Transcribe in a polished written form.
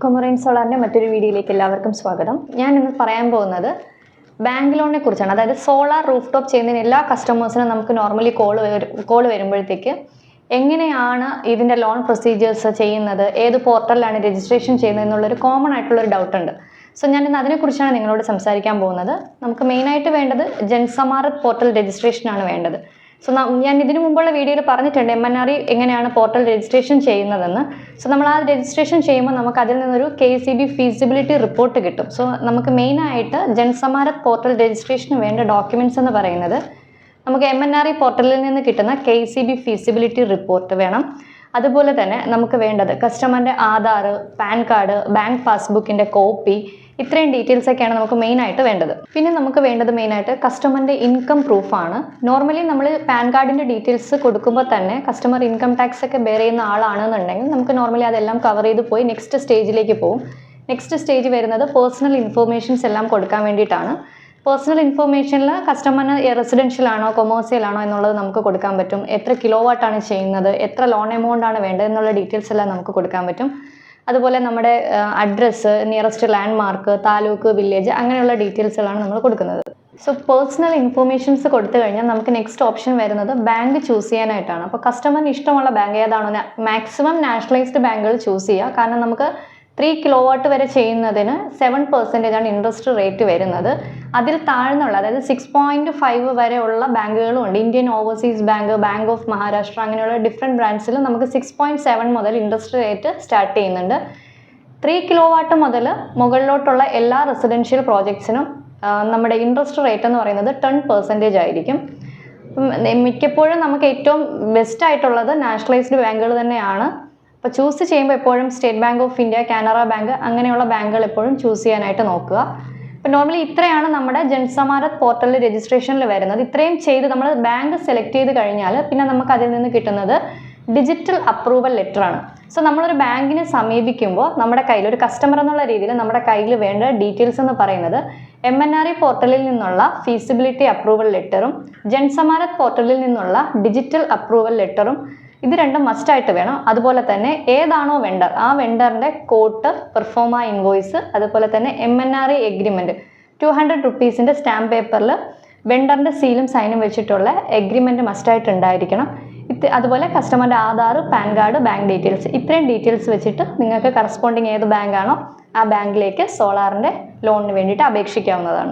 കൊമറൈൻ സോളാറിൻ്റെ മറ്റൊരു വീഡിയോയിലേക്ക് എല്ലാവർക്കും സ്വാഗതം. ഞാൻ ഇന്ന് പറയാൻ പോകുന്നത് ബാങ്ക് ലോണിനെ കുറിച്ചാണ്. അതായത് സോളാർ റൂഫ് ടോപ്പ് ചെയ്യുന്നതിന് എല്ലാ കസ്റ്റമേഴ്സിനും നമുക്ക് നോർമലി കോൾ വരുമ്പോഴത്തേക്ക് എങ്ങനെയാണ് ഇതിൻ്റെ ലോൺ പ്രൊസീജിയേഴ്സ് ചെയ്യുന്നത്, ഏത് പോർട്ടലിലാണ് രജിസ്ട്രേഷൻ ചെയ്യുന്നത് എന്നുള്ളൊരു കോമൺ ആയിട്ടുള്ളൊരു ഡൗട്ട് ഉണ്ട്. സോ ഞാൻ ഇന്ന് അതിനെക്കുറിച്ചാണ് നിങ്ങളോട് സംസാരിക്കാൻ പോകുന്നത്. നമുക്ക് മെയിനായിട്ട് വേണ്ടത് ജൻസമാരത് പോർട്ടൽ രജിസ്ട്രേഷനാണ് വേണ്ടത്. സോ ഞാൻ ഇതിനു മുമ്പുള്ള വീഡിയോയിൽ പറഞ്ഞിട്ടുണ്ട് MNRE എങ്ങനെയാണ് പോർട്ടൽ രജിസ്ട്രേഷൻ ചെയ്യുന്നതെന്ന്. സോ നമ്മൾ ആ രജിസ്ട്രേഷൻ ചെയ്യുമ്പോൾ നമുക്ക് അതിൽ നിന്നൊരു KCB ഫീസിബിലിറ്റി റിപ്പോർട്ട് കിട്ടും. സോ നമുക്ക് മെയിനായിട്ട് ജൻസമാരത് പോർട്ടൽ രജിസ്ട്രേഷന് വേണ്ട ഡോക്യുമെൻറ്റ്സ് എന്ന് പറയുന്നത് നമുക്ക് MNRE പോർട്ടലിൽ നിന്ന് കിട്ടുന്ന KCB ഫീസിബിലിറ്റി റിപ്പോർട്ട് വേണം. അതുപോലെ തന്നെ നമുക്ക് വേണ്ടത് കസ്റ്റമറിൻ്റെ ആധാർ, പാൻ കാർഡ്, ബാങ്ക് പാസ്ബുക്കിൻ്റെ കോപ്പി, ഇത്രയും ഡീറ്റെയിൽസ് ഒക്കെയാണ് നമുക്ക് മെയിനായിട്ട് വേണ്ടത്. പിന്നെ നമുക്ക് വേണ്ടത് മെയിനായിട്ട് കസ്റ്റമറിൻ്റെ ഇൻകം പ്രൂഫാണ്. നോർമലി നമ്മൾ പാൻ കാർഡിൻ്റെ ഡീറ്റെയിൽസ് കൊടുക്കുമ്പോൾ തന്നെ കസ്റ്റമർ ഇൻകം ടാക്സ് ഒക്കെ ബെയർ ചെയ്യുന്ന ആളാണെന്നുണ്ടെങ്കിൽ നമുക്ക് നോർമലി അതെല്ലാം കവർ ചെയ്ത് പോയി നെക്സ്റ്റ് സ്റ്റേജിലേക്ക് പോകും. നെക്സ്റ്റ് സ്റ്റേജ് വരുന്നത് പേഴ്സണൽ ഇൻഫോർമേഷൻസ് എല്ലാം കൊടുക്കാൻ വേണ്ടിയിട്ടാണ്. പേഴ്സണൽ ഇൻഫോർമേഷനിൽ കസ്റ്റമറിന് റെസിഡൻഷ്യൽ ആണോ കൊമേഴ്സ്യൽ ആണോ എന്നുള്ളത് നമുക്ക് കൊടുക്കാൻ പറ്റും. എത്ര കിലോ വാട്ടാണ് ചെയ്യുന്നത്, എത്ര ലോൺ എമൗണ്ട് ആണ് വേണ്ടത് എന്നുള്ള ഡീറ്റെയിൽസ് എല്ലാം നമുക്ക് കൊടുക്കാൻ പറ്റും. അതുപോലെ നമ്മുടെ address, nearest land mark, taluk, village, അങ്ങനെയുള്ള ഡീറ്റെയിൽസുകളാണ് നമ്മൾ കൊടുക്കുന്നത്. സോ പേഴ്സണൽ ഇൻഫോർമേഷൻസ് കൊടുത്തു കഴിഞ്ഞാൽ നമുക്ക് നെക്സ്റ്റ് ഓപ്ഷൻ വരുന്നത് ബാങ്ക് ചൂസ് ചെയ്യാനായിട്ടാണ്. അപ്പോൾ കസ്റ്റമറിന് ഇഷ്ടമുള്ള ബാങ്ക് ഏതാണോ, മാക്സിമം നാഷണലൈസ്ഡ് ബാങ്കുകൾ ചൂസ് ചെയ്യുക. കാരണം നമുക്ക് 3 കിലോ വാട്ട് വരെ ചെയ്യുന്നതിന് 7% ആണ് ഇൻട്രസ്റ്റ് റേറ്റ് വരുന്നത്. അതിൽ താഴ്ന്നുള്ള അതായത് 6.5 വരെ ഉള്ള ബാങ്കുകളും ഉണ്ട്. Indian overseas bank, bank of Maharashtra, അങ്ങനെയുള്ള ഡിഫറെൻറ്റ് ബ്രാഞ്ചിൽ നമുക്ക് 6.7 മുതൽ ഇൻട്രസ്റ്റ് റേറ്റ് സ്റ്റാർട്ട് ചെയ്യുന്നുണ്ട്. 3 കിലോ വാട്ട് മുതൽ മുകളിലോട്ടുള്ള എല്ലാ റെസിഡൻഷ്യൽ പ്രോജക്ട്സിനും നമ്മുടെ ഇൻട്രസ്റ്റ് റേറ്റ് എന്ന് പറയുന്നത് 10% ആയിരിക്കും. മിക്കപ്പോഴും നമുക്ക് ഏറ്റവും ബെസ്റ്റ് ആയിട്ടുള്ളത് നാഷണലൈസ്ഡ് ബാങ്കുകൾ തന്നെയാണ്. അപ്പോൾ ചൂസ് ചെയ്യുമ്പോൾ എപ്പോഴും state bank of India, Canara bank, അങ്ങനെയുള്ള ബാങ്കുകൾ എപ്പോഴും ചൂസ് ചെയ്യാനായിട്ട് നോക്കുക. അപ്പോൾ നോർമലി ഇത്രയാണ് നമ്മുടെ ജൻസമാരത് പോർട്ടലിൽ രജിസ്ട്രേഷനിൽ വരുന്നത്. ഇത്രയും ചെയ്ത് നമ്മൾ ബാങ്ക് സെലക്ട് ചെയ്ത് കഴിഞ്ഞാൽ പിന്നെ നമുക്ക് അതിൽ നിന്ന് കിട്ടുന്നത് ഡിജിറ്റൽ അപ്രൂവൽ ലെറ്റർ ആണ്. സോ നമ്മളൊരു ബാങ്കിനെ സമീപിക്കുമ്പോൾ നമ്മുടെ കയ്യിൽ ഒരു കസ്റ്റമർ എന്നുള്ള രീതിയിൽ നമ്മുടെ കയ്യിൽ വേണ്ട ഡീറ്റെയിൽസ് എന്ന് പറയുന്നത് MNRE പോർട്ടലിൽ നിന്നുള്ള ഫീസിബിലിറ്റി അപ്രൂവൽ ലെറ്ററും ജൻസമാരത് പോർട്ടലിൽ നിന്നുള്ള ഡിജിറ്റൽ അപ്രൂവൽ ലെറ്ററും, ഇത് രണ്ടും മസ്റ്റായിട്ട് വേണം. അതുപോലെ തന്നെ ഏതാണോ വെണ്ടർ, ആ വെണ്ടറിൻ്റെ കോട്ട്, പെർഫോമ ഇൻവോയ്സ്, അതുപോലെ തന്നെ MNRE എഗ്രിമെൻറ്റ് 200 റുപ്പീസിൻ്റെ സ്റ്റാമ്പ് പേപ്പറിൽ വെണ്ടറിൻ്റെ സീലും സൈനും വെച്ചിട്ടുള്ള എഗ്രിമെൻറ്റ് മസ്റ്റായിട്ട് ഉണ്ടായിരിക്കണം. അതുപോലെ കസ്റ്റമറിൻ്റെ Aadhaar, PAN card, bank details, ഇത്രയും ഡീറ്റെയിൽസ് വെച്ചിട്ട് നിങ്ങൾക്ക് കറസ്പോണ്ടിങ് ഏത് ബാങ്കാണോ ആ ബാങ്കിലേക്ക് സോളാറിൻ്റെ ലോണിന് വേണ്ടിയിട്ട് അപേക്ഷിക്കാവുന്നതാണ്.